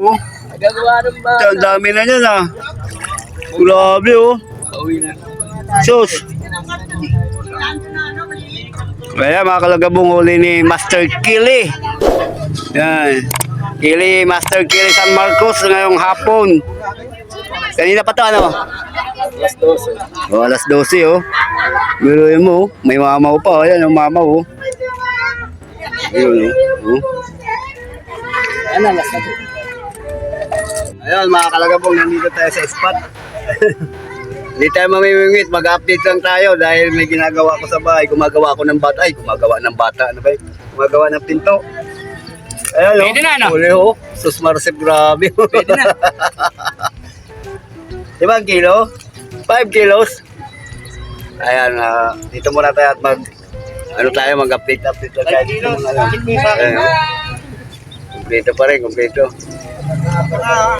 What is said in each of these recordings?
oh. Ang dami na yan ah. Grabe oh. Sus. Kaya mga kalagabong, huli ni Master Kili. Yan. Kili, Master Kili San Marcos ngayong hapon. Kanina pa to ano? Alas 12. Oh, alas 12 oh. Biruin mo, may mamaw pa. Ayan yung mamaw oh. Ayun oh. Ano, alas 12. Ayun mga kalagabong, nandito tayo sa spot. Hindi tayo mamimingwit, mag-update lang tayo dahil may ginagawa ko sa bahay. Gumagawa ako ng bata. Ay, gumagawa ng bata. Ano ba yun? Gumagawa ng pinto. Ayun, Pwede na, no? Uli, oh. Sus Marcep, grabe. Pwede na. 5 kilo? 5 kilos? Ayan, dito muna tayo at mag-update lang tayo. Dito muna lang. Ayun, oh. Kumpleto pa rin, kumpleto.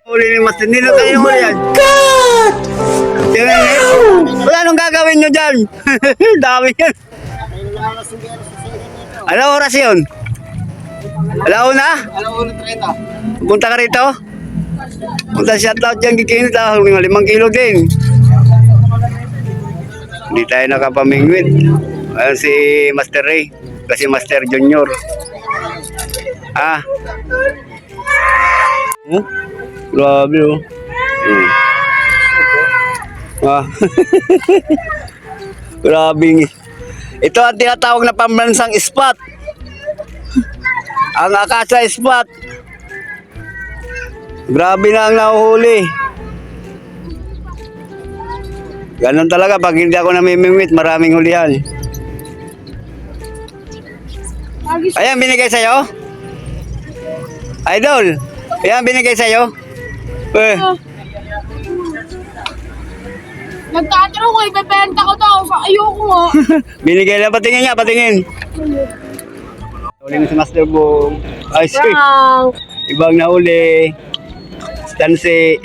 Uli ni Master, hindi na kayo mo yan. God! Wala nung gagawin nyo dyan. Dami yan. Ano oras yun? Alaw na? Alam mo, 30. Punta ka rito? Punta shoutout dyan, kikinit lang. 5 kilo din. Hindi tayo nakapamingwit. Ayun si Master Ray. Kasi Master Junior. Ah. Grabe oh. Ah. Grabe. Ito ang tinatawag na pambansang spot. Ang Akasa spot. Grabe na ang nahuhuli. Ganon talaga pag hindi ako namimingwit, maraming hulihan. Ayan binigay sa'yo? Idol, ayan binigay sa'yo? Nagtatanong ko, ibebenta ko daw. Ayoko nga. Binigay lang, patingin niya, patingin. Uli na si Master Bong. Ay, Wow. ibang nahuli. Stansi.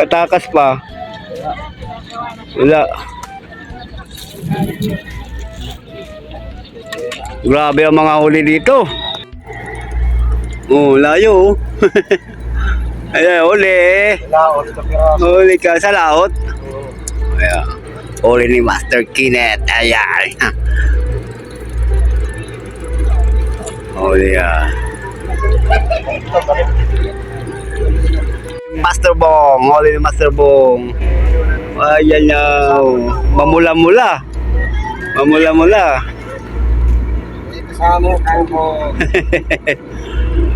Katakas pa. Wala. Grabe ang mga huli dito. Oh, layo. Ayan, huli. Laot ka piraso. Huli ka sa laot. Ayan. Huli ni Master Kenneth. Ayan. Huli yan. Master Bong. Huli ni Master Bong. Ayan na. Mamula-mula. Mamula-mula. Kasama ko.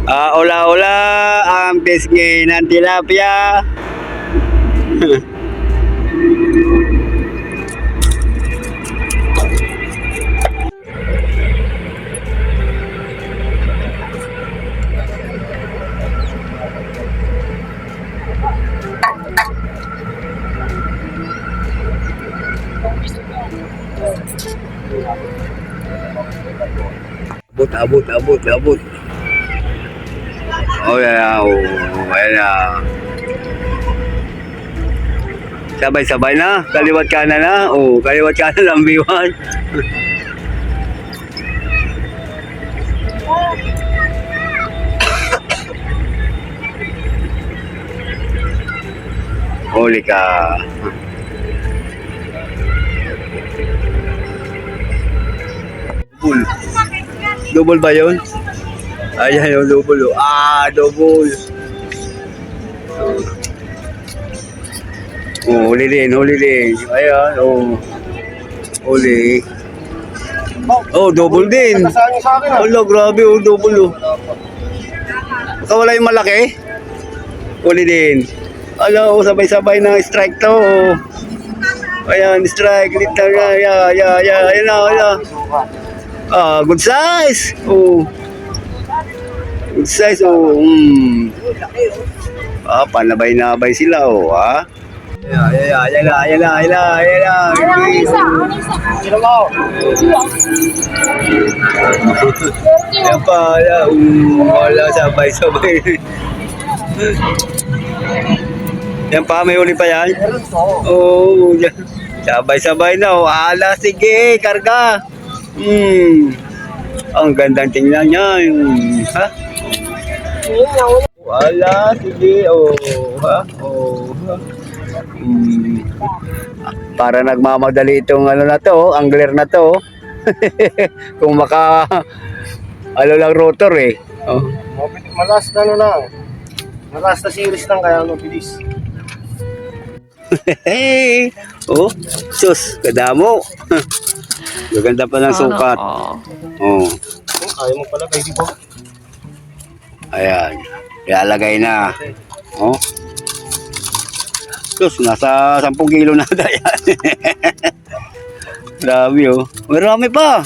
Ula-ula ang pisngi ng tilapia. Abot. Oh, yeah. Oh, ayan na. Sabay-sabay na. Kaliwat kanan na. Oh, kaliwat kanan lang biwan. Huli ka. Double ba yun? Ayan yung double. Double. Oh, huli din. Ayan, huli. Oh, double din. Kasama niyo sa akin. Hala, grabe, double. Baka wala yung malaki? Huli din. Hala, sabay-sabay na strike to. Ayan, strike. Liter na. Ayan na. Good size. Oh. Good size. Oh. Panabay-nabay sila. Oh, ha? Ayan na. Ang isa. Sino mo? Ayan pa. Wala, sabay-sabay. Yan pa, may huli pa yan? Oo. Sabay-sabay na. Hala, sige, karga. Ang gandang tingnan niya. Ha? Wala, sige, oh, ha, oh, ha. Para nagmamadali itong ano na to, angler na to. Kung maka, ano lang rotor eh. Oh. Malas na ano lang. Malas na series lang kaya ano bilis. Hey, oh, sus, kadamo. Maganda pa ng sukat. Oh, Ayaw mo pala baby po. ayan. Ilalagay na. Oh. Sus, nasa 10 kilo na yan. Grabe oh. Marami pa.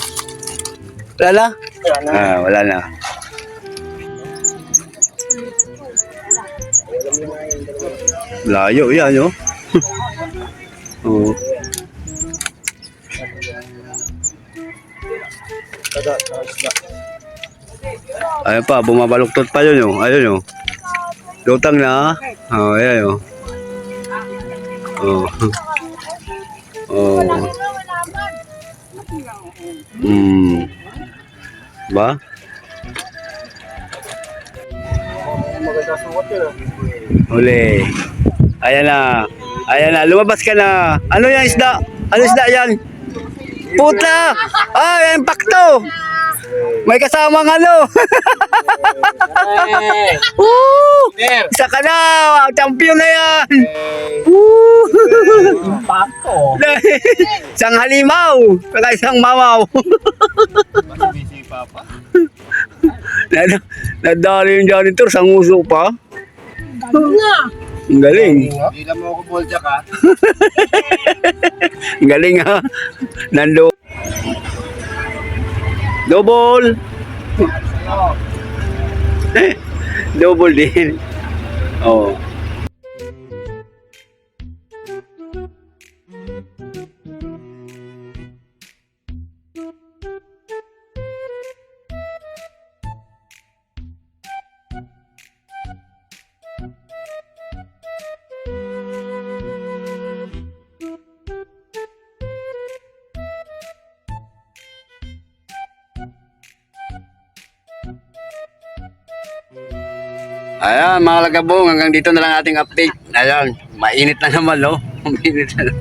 Wala na? Wala na. Layo yan oh. Oh. Ayun pa, bumabaluktot pa yun oh. Ayun oh. Lutang na. Oh, ayan oh. Oh. Oh. Ba? Maganda suot yun ah. Huli. Ayan na. Ayan na. Lumabas ka na. Ano yan isda? Ano isda yan? Puta! Ah, yan pakto! May kasamang ano. Woo! Isa ka na. Champion na yan. Woo! Pakto. Isang halimaw. Saka isang mamaw. Busy papa. Nadali yung janitor. Sanguso pa. Na. Ang galing. Hindi lang mo ako bolja ka. Ang galing ha. Nando. Double. Double din. Oh. Ayan mga lagabong, hanggang dito na lang ating update. Ayan, mainit na naman no. Mainit na.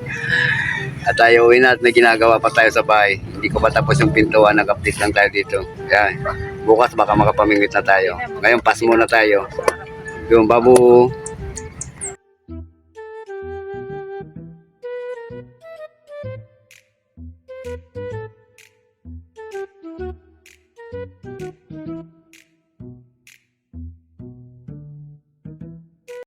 At tayo uwi na at may ginagawa pa tayo sa bahay. Hindi ko pa tapos yung pintuan, nag-update lang tayo dito. Ayan, bukas baka makapamingwit na tayo. Ngayon pass muna tayo. Yung babu.